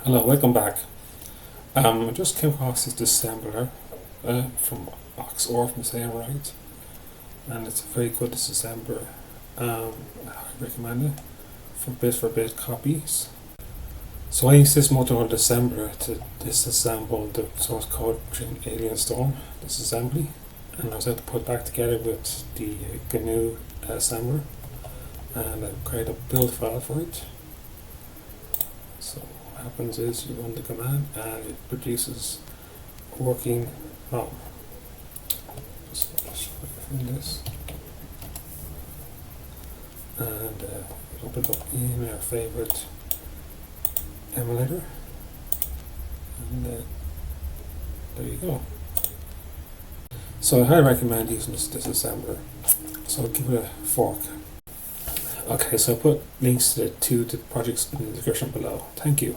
Hello, welcome back. I just came across this disassembler from Oxford, from saying right, and it's a very good disassembler. I recommend it for bit copies. So I use this modular disassembler to disassemble the source code between Alien Storm disassembly, and I was able to put it back together with the GNU assembler, and I create a build file for it. So what happens is you run the command and it produces a working ROM. So let's open this and open it up in our favorite emulator, and there you go. So I highly recommend using this disassembler. So I'll give it a fork. Okay, so I put links to the projects in the description below. Thank you.